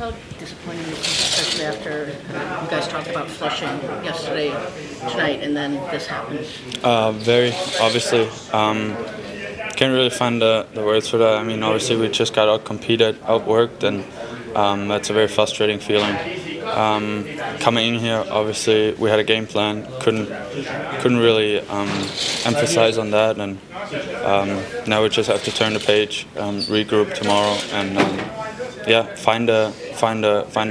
How disappointing is this, especially after you guys talked about flushing yesterday, tonight, and then this happens? Very, obviously. Can't really find the words for that. I mean, obviously we just got out-competed, outworked, and that's a very frustrating feeling. Coming in here, obviously we had a game plan. Couldn't really emphasize on that, and now we just have to turn the page, regroup tomorrow, and find a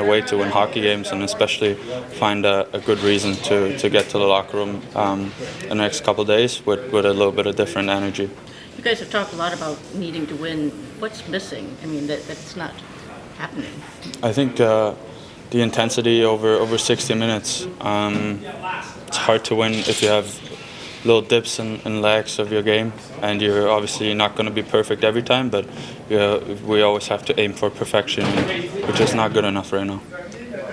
way to win hockey games, and especially find a good reason to get to the locker room the next couple of days with a little bit of different energy. You guys have talked a lot about needing to win. What's missing? I mean, that's not happening. I think the intensity over 60 minutes. It's hard to win if you have little dips and lags of your game, and you're obviously not going to be perfect every time, but we always have to aim for perfection, which is not good enough right now.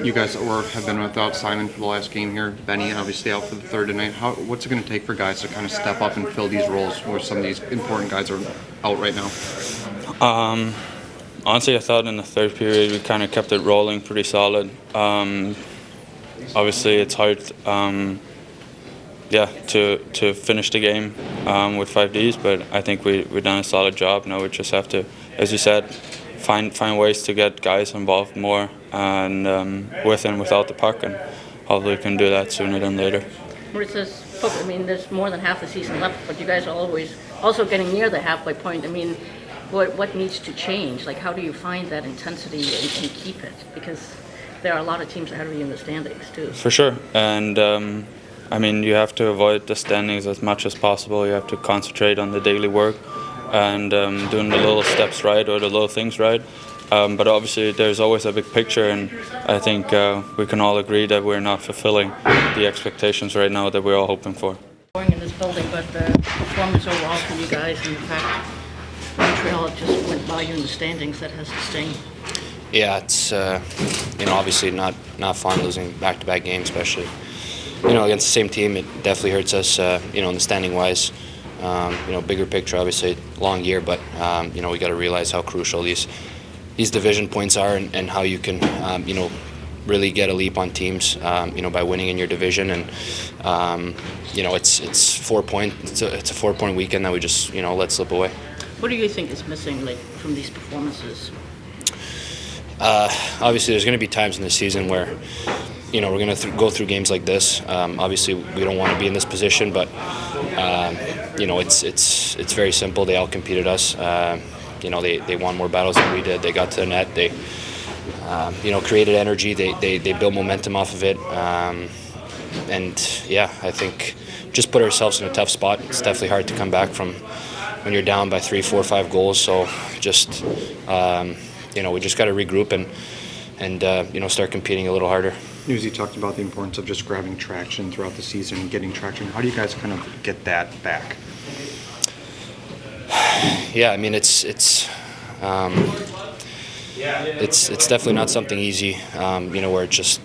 You guys have been without Simon for the last game here. Benny obviously out for the third tonight. What's it going to take for guys to kind of step up and fill these roles where some of these important guys are out right now? Honestly, I thought in the third period we kind of kept it rolling pretty solid. Obviously, it's hard, to finish the game with 5Ds, but I think we've done a solid job. Now we just have to, as you said, find ways to get guys involved more and with and without the puck, and hopefully we can do that sooner than later. I mean, there's more than half the season left, but you guys are always also getting near the halfway point. I mean, what needs to change? Like, how do you find that intensity and keep it? Because there are a lot of teams ahead of you in the standings, too. For sure. And, I mean, you have to avoid the standings as much as possible. You have to concentrate on the daily work and doing the little steps right or the little things right. But obviously there's always a big picture, and I think we can all agree that we're not fulfilling the expectations right now that we're all hoping for. In this building, but the performance overall for you guys, and the fact Montreal just went by you in the standings, that has to sting. Yeah, it's obviously not fun losing back-to-back games, especially against the same team. It definitely hurts us in the standing wise. Bigger picture, obviously long year, but we got to realize how crucial these division points are, and how you can really get a leap on teams by winning in your division. And it's 4 points. It's a 4 point weekend that we just let slip away. What do you think is missing, from these performances? Obviously, there's going to be times in the season where we're going to go through games like this. Obviously, we don't want to be in this position, but it's very simple. They out-competed us. They won more battles than we did. They got to the net. They created energy. They built momentum off of it. I think just put ourselves in a tough spot. It's definitely hard to come back from when you're down by 3, 4, 5 goals. So just we just got to regroup and start competing a little harder. Newsy talked about the importance of just grabbing traction throughout the season and getting traction. How do you guys kind of get that back? Yeah, I mean it's definitely not something easy. Where it's just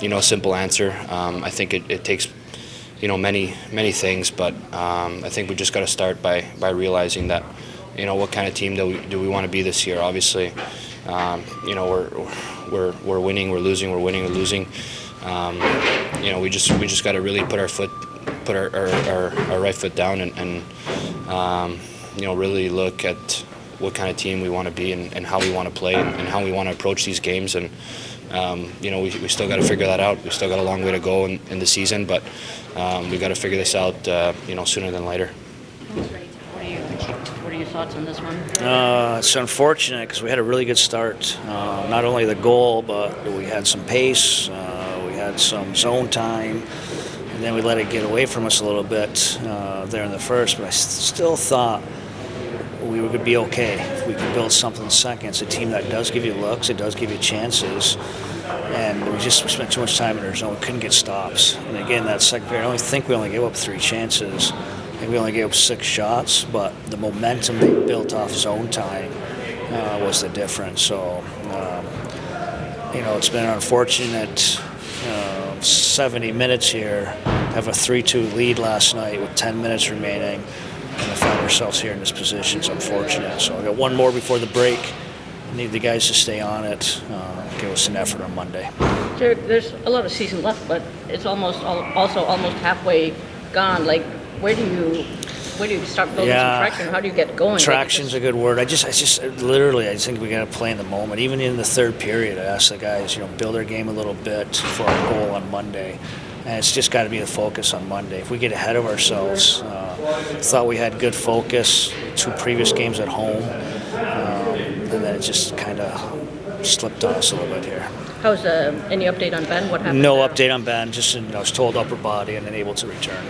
a simple answer. I think it takes many things, but I think we just got to start by realizing that what kind of team do we want to be this year. Obviously, we're winning, we're losing, we're winning, we're losing. We just got to really put our right foot down and really look at what kind of team we want to be and how we want to play and how we want to approach these games. And we still got to figure that out. We still got a long way to go in the season, but we got to figure this out sooner than later. What are your thoughts on this one? It's unfortunate because we had a really good start. Not only the goal, but we had some pace, we had some zone time, and then we let it get away from us a little bit there in the first. But I still thought we would be okay if we could build something second. It's a team that does give you looks, it does give you chances, and we spent too much time in our zone. We couldn't get stops. And again, that second period, I think we only gave up 3 chances. I think we only gave up 6 shots, but the momentum they built off zone time was the difference. So, it's been an unfortunate 70 minutes here. Have a 3-2 lead last night with 10 minutes remaining, and we found ourselves here in this position. It's unfortunate. So I got one more before the break. need the guys to stay on it, give us an effort on Monday. There's a lot of season left, but it's also almost halfway gone. Like, where do you start building some traction? How do you get going? Traction's a good word. I just literally, I think we got to play in the moment. Even in the third period, I asked the guys, build our game a little bit for our goal on Monday. And it's just got to be the focus on Monday. If we get ahead of ourselves, thought we had good focus, 2 previous games at home, and then it just kind of slipped on us a little bit here. How's any update on Ben? What happened? No there? update on Ben. Just I was told upper body and then able to return.